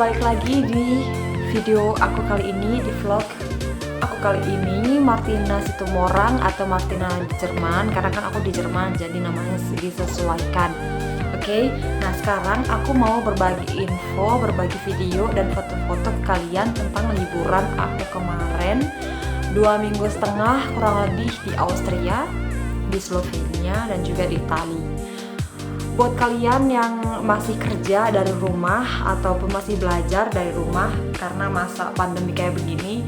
balik lagi di video aku kali ini, di vlog aku kali ini, Martina Situmorang atau Martina di Jerman. Karena kan aku di Jerman, jadi namanya disesuaikan. Oke, nah sekarang aku mau berbagi info, berbagi video dan foto-foto ke kalian tentang liburan aku kemarin 2,5 minggu kurang lebih di Austria, di Slovenia, dan juga di Italia. Buat kalian yang masih kerja dari rumah ataupun masih belajar dari rumah karena masa pandemi kayak begini,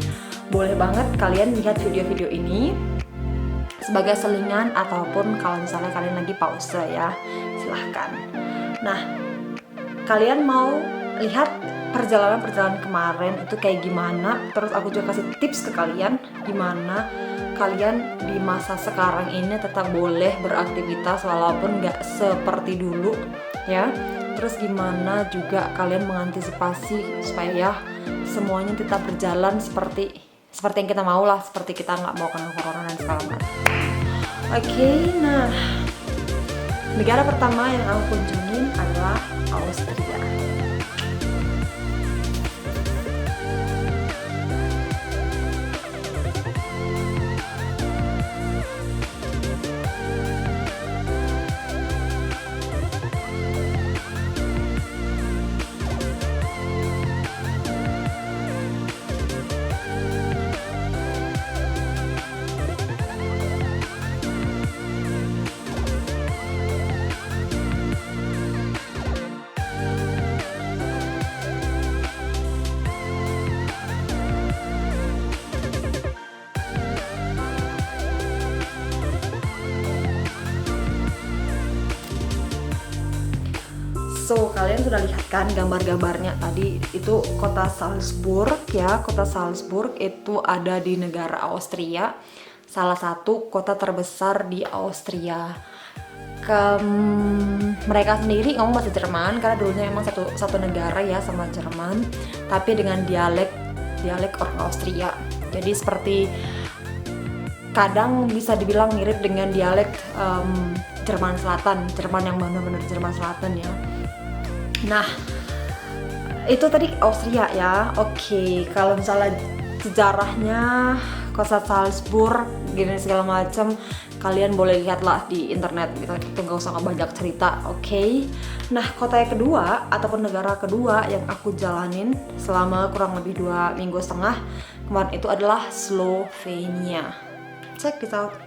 boleh banget kalian lihat video-video ini sebagai selingan ataupun kalau misalnya kalian lagi pause ya, silahkan. Nah, kalian mau lihat perjalanan kemarin itu kayak gimana, terus aku juga kasih tips ke kalian gimana kalian di masa sekarang ini tetap boleh beraktivitas walaupun nggak seperti dulu ya. Terus gimana juga kalian mengantisipasi supaya semuanya tetap berjalan seperti yang kita mau lah, seperti kita nggak mau kena corona dan segala macam. Oke, nah negara pertama yang aku kunjungin adalah Austria. So, kalian sudah lihat kan gambar-gambarnya tadi, itu kota Salzburg ya. Kota Salzburg itu ada di negara Austria, salah satu kota terbesar di Austria. Mereka sendiri ngomong bahasa Jerman karena dulunya emang satu negara ya sama Jerman, tapi dengan dialek orang Austria. Jadi seperti kadang bisa dibilang mirip dengan dialek Jerman Selatan, Jerman yang benar-benar Jerman Selatan ya. Nah, itu tadi Austria ya. Oke, kalau misalnya sejarahnya kota Salzburg gini segala macam, kalian boleh lihatlah di internet gitu. Itu nggak usah banyak cerita. Oke. Nah, kota yang kedua ataupun negara kedua yang aku jalanin selama kurang lebih 2,5 minggu kemarin itu adalah Slovenia. Check this out.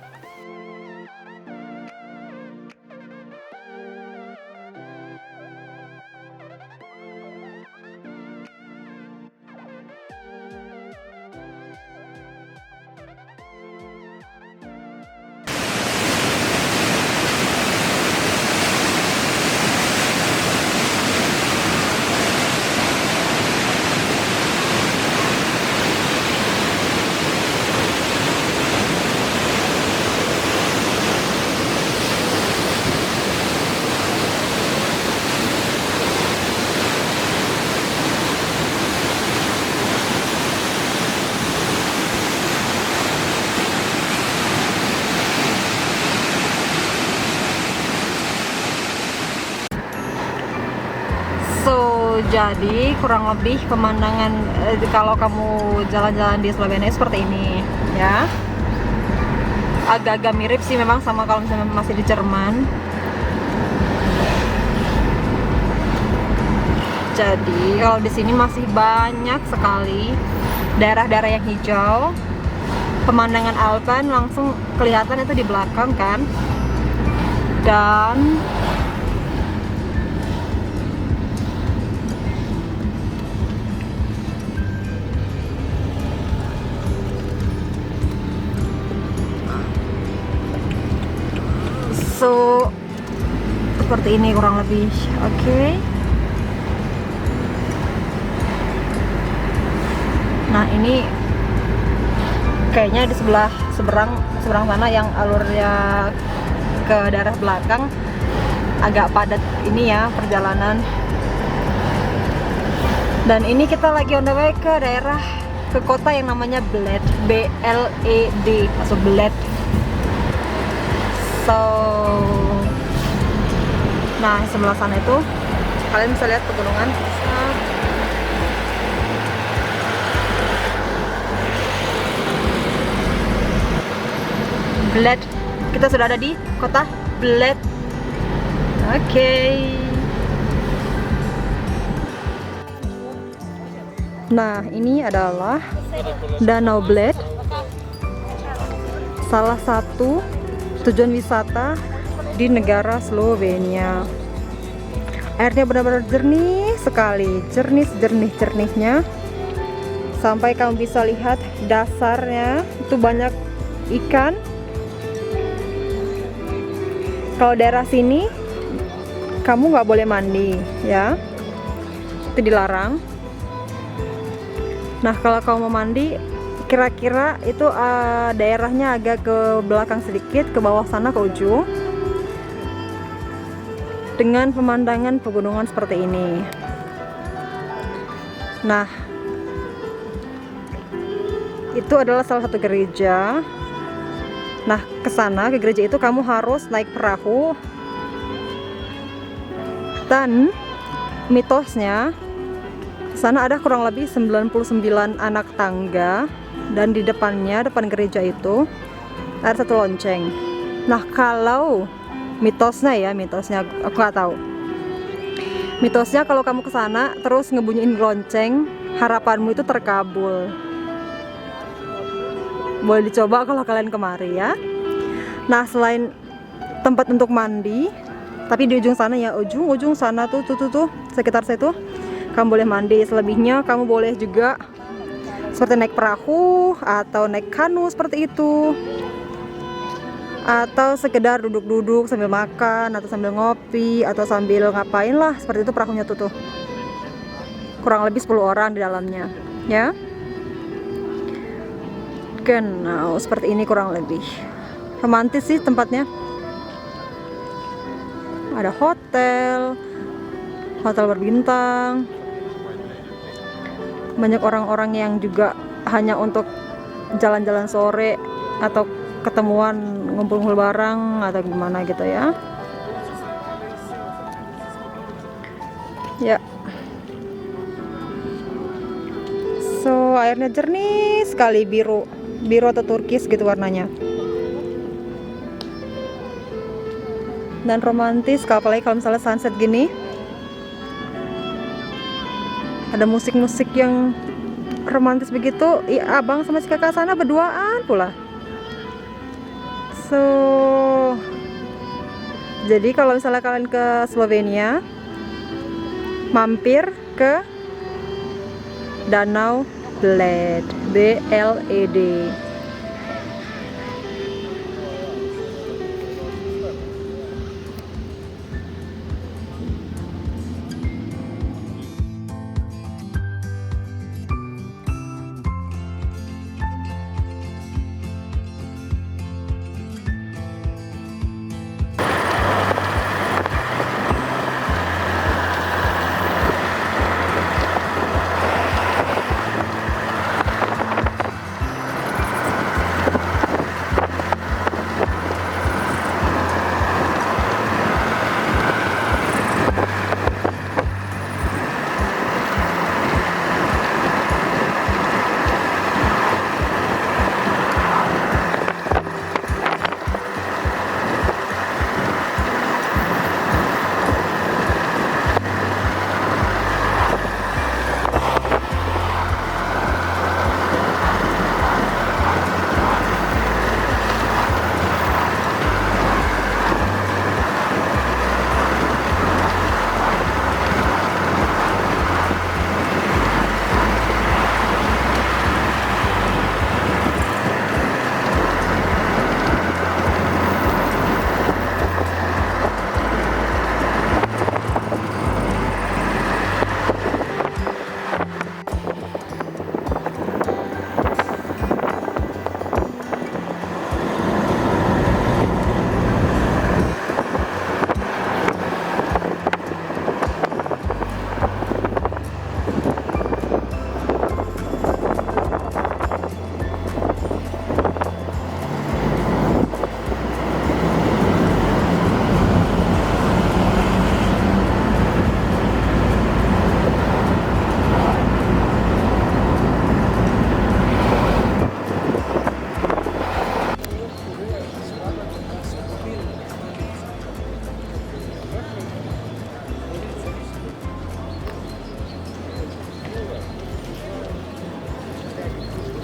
Jadi kurang lebih pemandangan kalau kamu jalan-jalan di Slovenia seperti ini ya. Agak-agak mirip sih memang sama kalau misalnya masih di Jerman. Jadi kalau di sini masih banyak sekali daerah-daerah yang hijau. Pemandangan Alpen langsung kelihatan itu di belakang kan. Dan so seperti ini kurang lebih. Oke. Nah, ini kayaknya di seberang sana yang alurnya ke daerah belakang agak padat ini ya perjalanan. Dan ini kita lagi on the way ke kota yang namanya Bled, B-L-E-D, masuk Bled. So, nah sebelah sana itu kalian bisa lihat pegunungan. Bled. Kita sudah ada di kota Bled. Oke. Nah, ini adalah Danau Bled, salah satu tujuan wisata di negara Slovenia. Airnya benar-benar jernih sekali, jernih sejernih-jernihnya, sampai kamu bisa lihat dasarnya itu banyak ikan. Kalau daerah sini kamu nggak boleh mandi ya, itu dilarang. Nah, kalau kamu mau mandi, kira-kira itu daerahnya agak ke belakang sedikit, ke bawah sana ke ujung, dengan pemandangan pegunungan seperti ini. Nah, itu adalah salah satu gereja. Nah, ke sana, ke gereja itu kamu harus naik perahu. Dan mitosnya, sana ada kurang lebih 99 anak tangga, dan di depannya, depan gereja itu ada satu lonceng. Nah, kalau mitosnya aku nggak tahu. Mitosnya kalau kamu ke sana terus ngebunyiin lonceng, harapanmu itu terkabul. Boleh dicoba kalau kalian kemari ya. Nah, selain tempat untuk mandi, tapi di ujung sana ya, ujung sana tuh sekitar situ kamu boleh mandi. Selebihnya kamu boleh juga seperti naik perahu atau naik kanu seperti itu, atau sekedar duduk-duduk sambil makan atau sambil ngopi atau sambil ngapain lah, seperti itu perahunya tuh. Kurang lebih 10 orang di dalamnya ya. Genau, seperti ini kurang lebih. Romantis sih tempatnya. Ada hotel berbintang. Banyak orang-orang yang juga hanya untuk jalan-jalan sore atau ketemuan ngumpul-ngumpul bareng atau gimana gitu ya. Ya. So, airnya jernih sekali, biru atau turkis gitu warnanya. Dan romantis, apalagi kalau misalnya sunset gini. Ada musik-musik yang romantis begitu. Iya, abang sama si kakak sana berduaan pula. So, jadi kalau misalnya kalian ke Slovenia, mampir ke Danau Bled, BLED.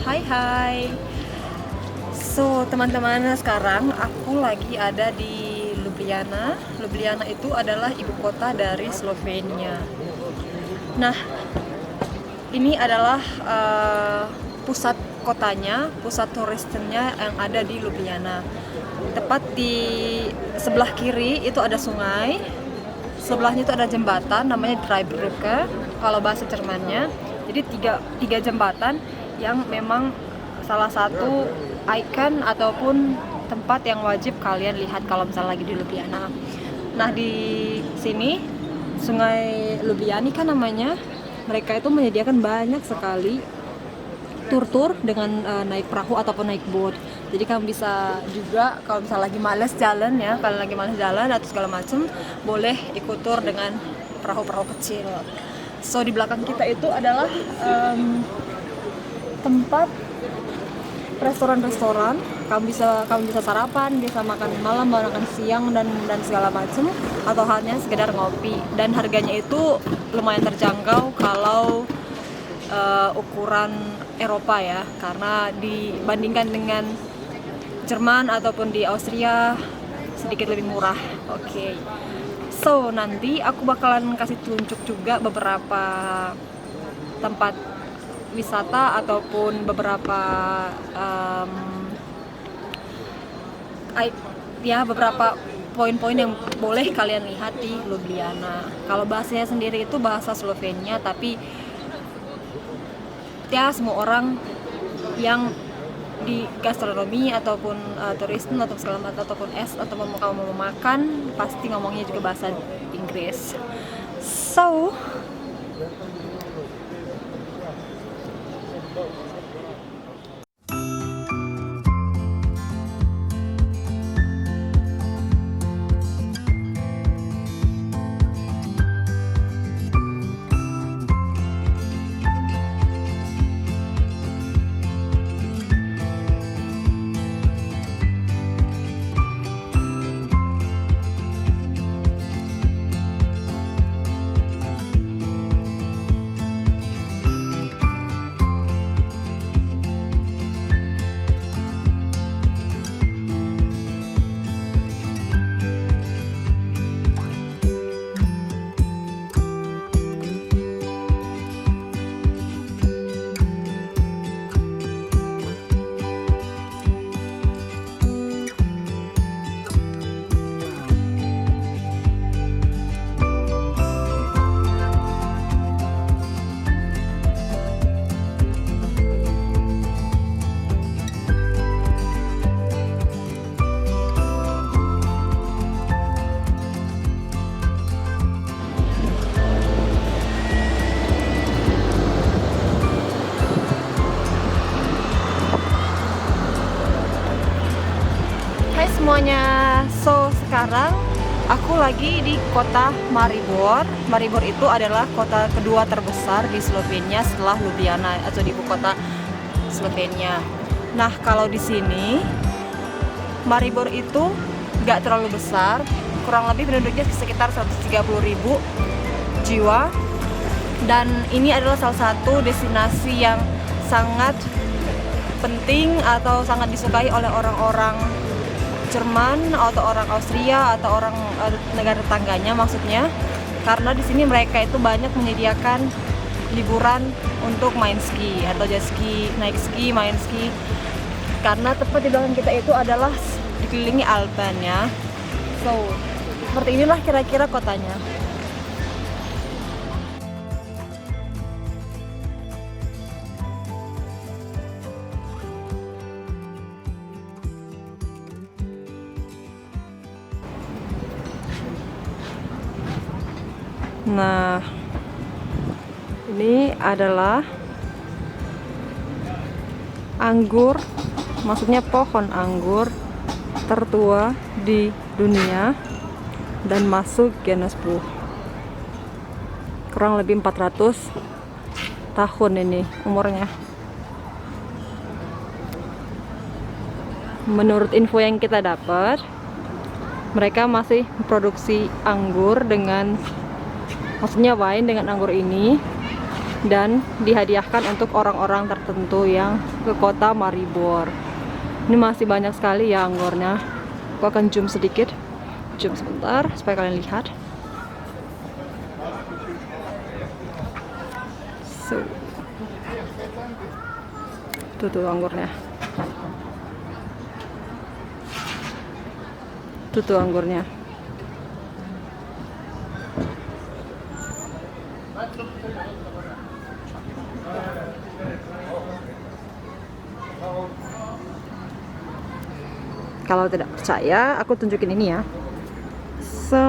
Hai. So teman-teman, sekarang aku lagi ada di Ljubljana. Ljubljana itu adalah ibu kota dari Slovenia. Nah, ini adalah pusat kotanya, pusat turisnya yang ada di Ljubljana. Tepat di sebelah kiri itu ada sungai, sebelahnya itu ada jembatan namanya Dreibrücke kalau bahasa Jermannya. Jadi tiga jembatan yang memang salah satu ikon ataupun tempat yang wajib kalian lihat kalau misalnya lagi di Ljubljana. Nah, di sini Sungai Ljubljana kan namanya, mereka itu menyediakan banyak sekali tur dengan naik perahu ataupun naik boat. Jadi kamu bisa juga kalau misalnya lagi males jalan ya, kalau lagi males jalan atau segala macam, boleh ikut tur dengan perahu-perahu kecil. So di belakang kita itu adalah tempat restoran-restoran. Kamu bisa sarapan, bisa makan malam, makan siang dan segala macam, atau hanya sekedar ngopi. Dan harganya itu lumayan terjangkau kalau ukuran Eropa ya, karena dibandingkan dengan Jerman ataupun di Austria sedikit lebih murah. Oke. So nanti aku bakalan kasih tunjuk juga beberapa tempat wisata ataupun beberapa beberapa poin-poin yang boleh kalian lihat di Ljubljana. Kalau bahasanya sendiri itu bahasa Slovenia, tapi ya semua orang yang di gastronomi ataupun turisme atau segala macam ataupun atau kamu mau makan pasti ngomongnya juga bahasa Inggris. So semuanya, so sekarang aku lagi di kota Maribor. Maribor itu adalah kota kedua terbesar di Slovenia setelah Ljubljana atau di ibu kota Slovenia. Nah, kalau di sini Maribor itu nggak terlalu besar, kurang lebih penduduknya sekitar 130.000 jiwa, dan ini adalah salah satu destinasi yang sangat penting atau sangat disukai oleh orang-orang Jerman atau orang Austria atau orang negara tetangganya maksudnya, karena di sini mereka itu banyak menyediakan liburan untuk main ski atau jet ski, naik ski, main ski. Karena tepat di belakang kita itu adalah dikelilingi Alpen ya. So seperti inilah kira-kira kotanya. Nah, ini adalah anggur, maksudnya pohon anggur tertua di dunia dan masuk Guinness Book. Kurang lebih 400 tahun ini umurnya. Menurut info yang kita dapat, mereka masih memproduksi anggur dengan, maksudnya wine dengan anggur ini dan dihadiahkan untuk orang-orang tertentu yang ke kota Maribor. Ini masih banyak sekali ya anggurnya. Aku akan zoom sedikit, zoom sebentar supaya kalian lihat. So, tuh anggurnya. Tuh anggurnya. Kalau tidak percaya, aku tunjukin ini ya. So,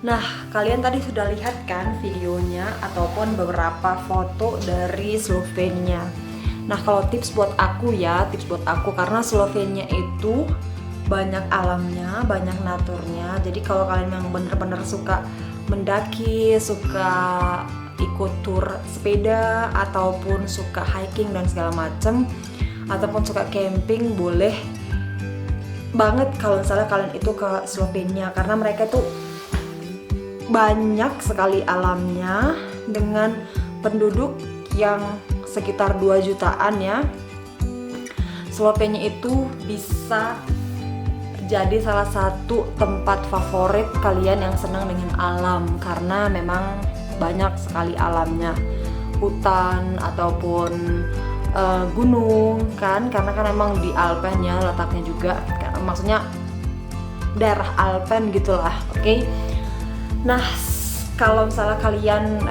nah, kalian tadi sudah lihat kan videonya ataupun beberapa foto dari Slovenia. Nah, kalau tips buat aku ya, karena Slovenia itu banyak alamnya, banyak naturnya. Jadi kalau kalian memang bener-bener suka mendaki, suka ikut tur sepeda ataupun suka hiking dan segala macem, ataupun suka camping, boleh banget kalau misalnya kalian itu ke Slovenia, karena mereka tuh banyak sekali alamnya dengan penduduk yang sekitar 2 jutaan ya. Slovenia itu bisa jadi salah satu tempat favorit kalian yang senang dengan alam, karena memang banyak sekali alamnya, hutan ataupun gunung kan, karena kan emang di Alpen ya letaknya juga, maksudnya daerah Alpen gitulah, oke? Nah, kalau misalnya kalian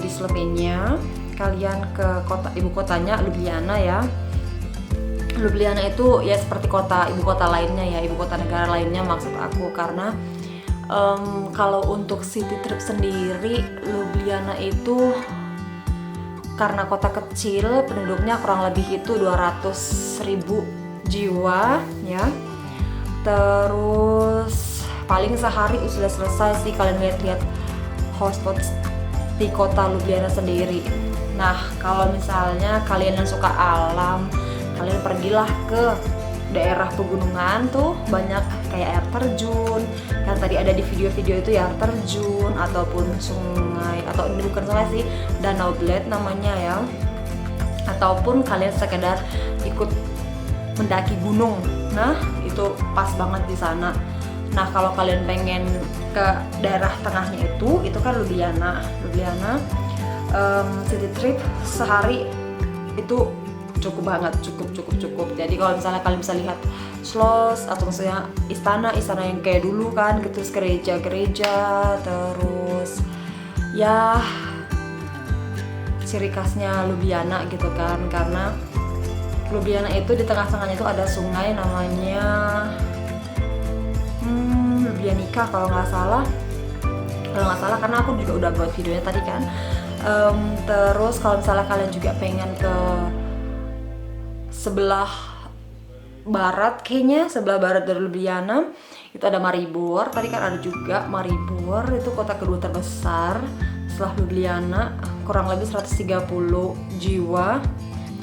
di Slovenia, kalian ke ibu kotanya Ljubljana ya, Ljubljana itu ya seperti ibu kota lainnya ya, ibu kota negara lainnya maksud aku. Karena kalau untuk city trip sendiri, Ljubljana itu karena kota kecil, penduduknya kurang lebih itu 200.000 jiwa ya. Terus paling sehari sudah selesai sih kalian lihat-lihat hotspot di kota Ljubljana sendiri. Nah, kalau misalnya kalian yang suka alam, kalian pergilah ke daerah pegunungan tuh, banyak kayak air terjun. Kan tadi ada di video-video itu ya, air terjun ataupun sungai, atau ini bukan sungai sih, Danau Bled namanya ya. Ataupun kalian sekedar ikut mendaki gunung. Nah, itu pas banget di sana. Nah, kalau kalian pengen ke daerah tengahnya itu kan Ljubljana. City trip sehari itu cukup banget, cukup. Jadi kalau misalnya kalian bisa lihat Schloss atau misalnya istana yang kayak dulu kan, terus gereja, terus ya ciri khasnya Ljubljana gitu kan. Karena Ljubljana itu di tengah-tengahnya itu ada sungai namanya Ljubljanica kalau nggak salah, karena aku juga udah buat videonya tadi kan. Terus kalau misalnya kalian juga pengen ke sebelah barat dari Ljubljana itu ada Maribor. Tadi kan ada juga Maribor, itu kota kedua terbesar setelah Ljubljana, kurang lebih 130 jiwa,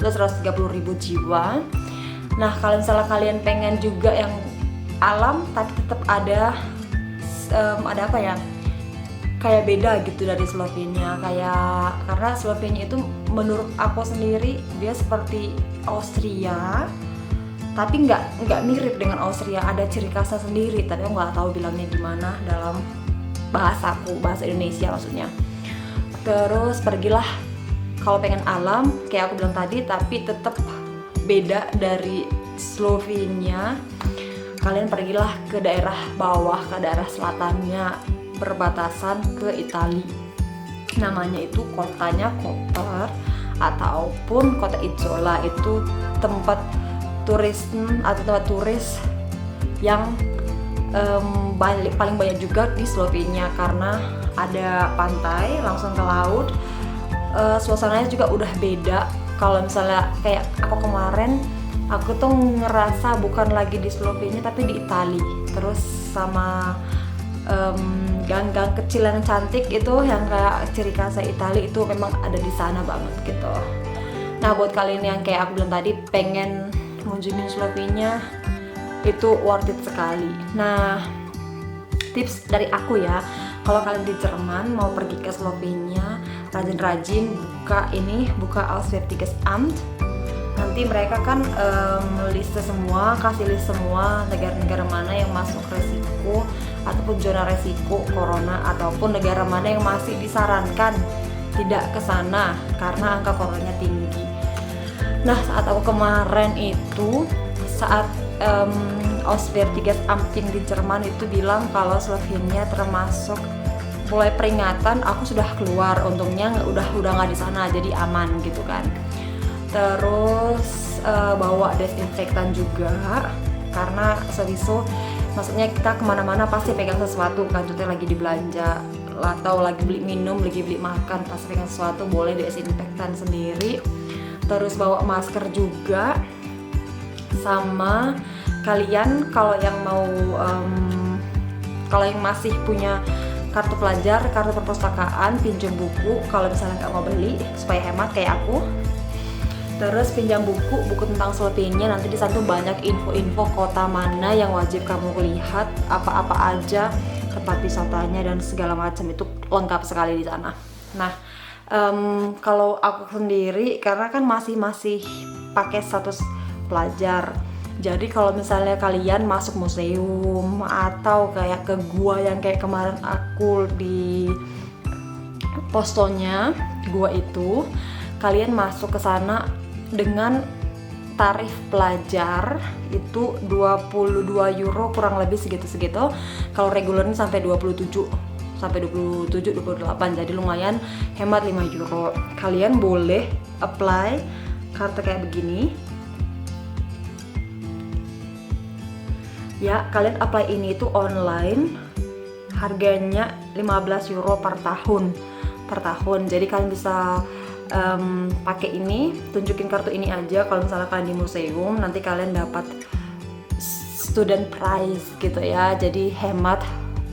itu 130.000 jiwa. Nah, kalau misalnya kalian pengen juga yang alam tapi tetap ada apa ya, kayak beda gitu dari Slovenia, karena Slovenia itu menurut aku sendiri dia seperti Austria, tapi nggak mirip dengan Austria, ada ciri khasnya sendiri. Tapi aku nggak tahu bilangnya gimana dalam bahasa Indonesia maksudnya. Terus pergilah kalau pengen alam kayak aku bilang tadi, tapi tetap beda dari Slovenia. Kalian pergilah ke daerah bawah, ke daerah selatannya, berbatasan ke Italia. Namanya itu kotanya Koper ataupun kota Izola. Itu tempat tempat turis yang paling banyak juga di Slovenia, karena ada pantai langsung ke laut. Suasananya juga udah beda. Kalau misalnya kayak aku kemarin, aku tuh ngerasa bukan lagi di Slovenia tapi di Italia. Terus sama gang-gang kecil yang cantik itu yang kayak ciri khas Italia itu memang ada di sana banget gitu. Nah, buat kalian yang kayak aku bilang tadi pengen mengunjungi Slovenia, itu worth it sekali. Nah, tips dari aku ya, kalau kalian di Jerman mau pergi ke Slovenia, rajin-rajin buka Auswärtiges Amt. Nanti mereka kan kasih list semua negara-negara mana yang masuk resiko ataupun zona resiko corona, ataupun negara mana yang masih disarankan tidak ke sana karena angka coronanya tinggi. Nah, saat aku kemarin itu, saat Auswärtiges Amt di Jerman itu bilang kalau Slovenia termasuk mulai peringatan, aku sudah keluar, untungnya udah nggak di sana, jadi aman gitu kan. Terus bawa desinfektan juga, karena sewaktu maksudnya kita kemana-mana pasti pegang sesuatu kan, contohnya lagi di belanja atau lagi beli minum, lagi beli makan, pasti pegang sesuatu, boleh desinfektan sendiri. Terus bawa masker juga. Sama kalian kalau yang mau kalau yang masih punya kartu pelajar, kartu perpustakaan, pinjam buku kalau misalnya nggak mau beli supaya hemat kayak aku. Terus pinjam buku tentang Slovenia, nanti di sana tuh banyak info-info kota mana yang wajib kamu lihat, apa-apa aja tempat wisatanya dan segala macam, itu lengkap sekali di sana. Nah, kalau aku sendiri karena kan masih pakai status pelajar, jadi kalau misalnya kalian masuk museum atau kayak ke gua yang kayak kemarin aku di Postonya, gua itu kalian masuk ke sana dengan tarif pelajar itu 22 euro kurang lebih segitu. Kalau regulernya sampai 27, 28, jadi lumayan hemat 5 euro. Kalian boleh apply kartu kayak begini. Ya, kalian apply ini itu online, harganya 15 euro per tahun. Jadi kalian bisa pakai ini, tunjukin kartu ini aja. Kalau misalnya kalian di museum, nanti kalian dapat student price gitu ya, jadi hemat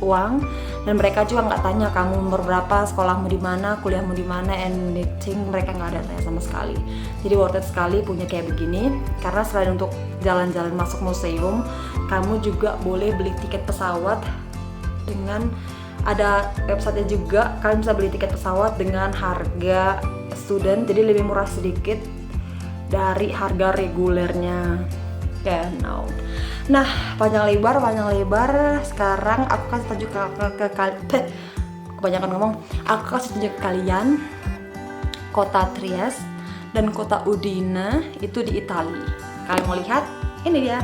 uang. Dan mereka juga nggak tanya kamu umur berapa, sekolahmu di mana, kuliahmu di mana, anything, mereka nggak ada tanya sama sekali. Jadi worth it sekali punya kayak begini, karena selain untuk jalan-jalan masuk museum, kamu juga boleh beli tiket pesawat dengan ada websitenya juga. Kalian bisa beli tiket pesawat dengan harga student, jadi lebih murah sedikit dari harga regulernya. Genau. Nah, panjang lebar. Sekarang aku kasih tunjuk ke kalian. Kebanyakan ngomong. Aku kasih tunjuk ke kalian kota Trieste dan kota Udine itu di Italia. Kalian mau lihat? Ini dia.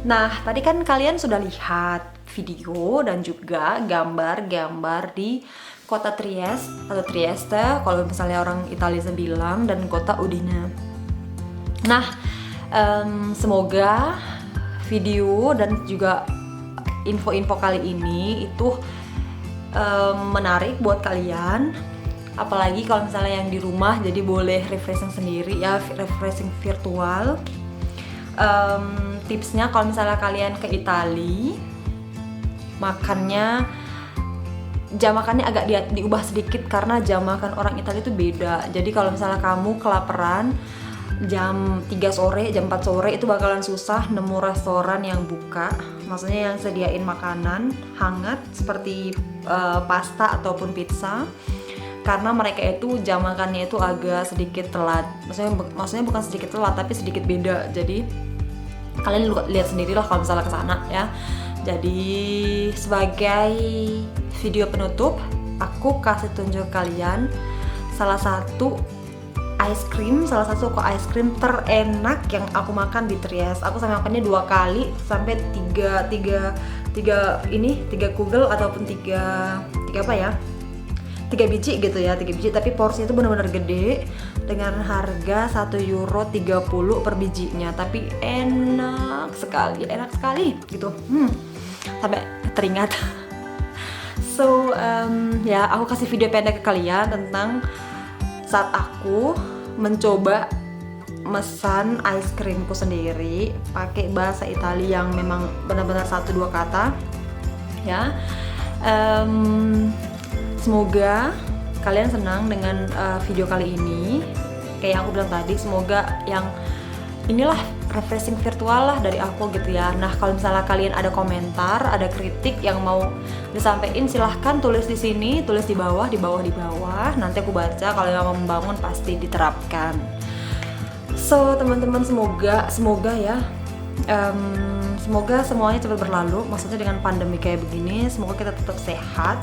Nah, tadi kan kalian sudah lihat video dan juga gambar-gambar di kota Trieste atau Trieste, kalau misalnya orang Italia bilang, dan kota Udine. Nah, semoga video dan juga info-info kali ini itu menarik buat kalian. Apalagi kalau misalnya yang di rumah, jadi boleh refreshing sendiri ya, refreshing virtual. Tipsnya kalau misalnya kalian ke Italia, jam makannya agak diubah sedikit karena jam makan orang Italia itu beda. Jadi kalau misalnya kamu kelaparan jam 3 sore, jam 4 sore itu bakalan susah nemu restoran yang buka, maksudnya yang sediain makanan hangat seperti pasta ataupun pizza, karena mereka itu jam makannya itu agak sedikit telat. Maksudnya bukan sedikit telat tapi sedikit beda. Jadi kalian lihat sendirilah kalau misalnya ke sana ya. Jadi sebagai video penutup, aku kasih tunjuk kalian salah satu toko ice cream terenak yang aku makan di Trieste. Aku sampai makannya 2 kali sampai 3 kugel ataupun 3 biji gitu ya, 3 biji, tapi porsinya itu benar-benar gede dengan harga 1,30 euro per bijinya, tapi enak sekali gitu. Sampai teringat. So ya, aku kasih video pendek ke kalian tentang saat aku mencoba mesan ice creamku sendiri pakai bahasa Italia yang memang benar-benar 1-2 kata ya. Semoga kalian senang dengan video kali ini. Kayak yang aku bilang tadi, semoga yang inilah refreshing virtual lah dari aku gitu ya. Nah, kalau misalnya kalian ada komentar, ada kritik yang mau disampaikan, silahkan tulis di sini, tulis di bawah. Nanti aku baca, kalau yang mau membangun pasti diterapkan. So, teman-teman, semoga ya, semoga semuanya cepat berlalu. Maksudnya dengan pandemi kayak begini, semoga kita tetap sehat,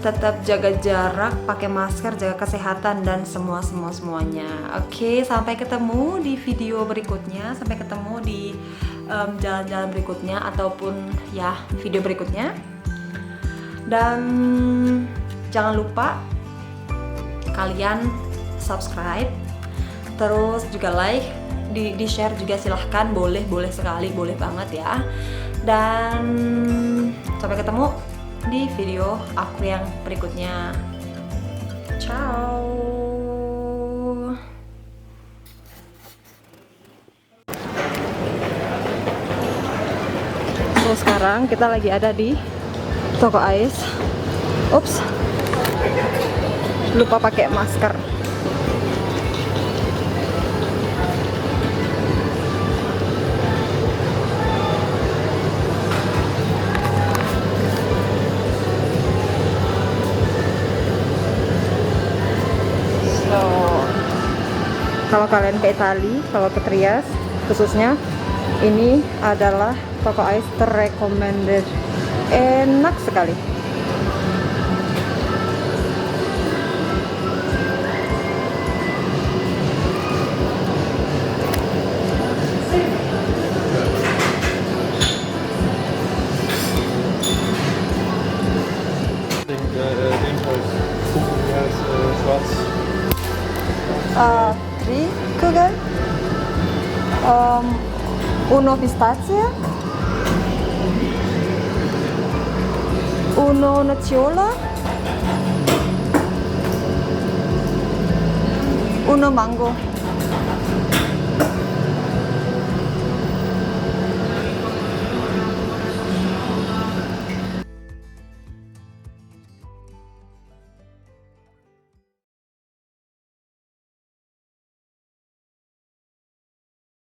tetap jaga jarak, pakai masker, jaga kesehatan dan semuanya. Oke, sampai ketemu di video berikutnya, sampai ketemu di jalan-jalan berikutnya ataupun ya video berikutnya. Dan jangan lupa kalian subscribe, terus juga like, di share juga silahkan, boleh sekali, boleh banget ya. Dan sampai ketemu di video aku yang berikutnya. Ciao. So sekarang kita lagi ada di toko ais. Ups, lupa pakai masker. So kalau kalian ke Italia, kalau ke Trias khususnya, ini adalah toko ais terrecommended. Enak sekali. Three Kugeln, uno pistazia, uno nocciola, uno mango.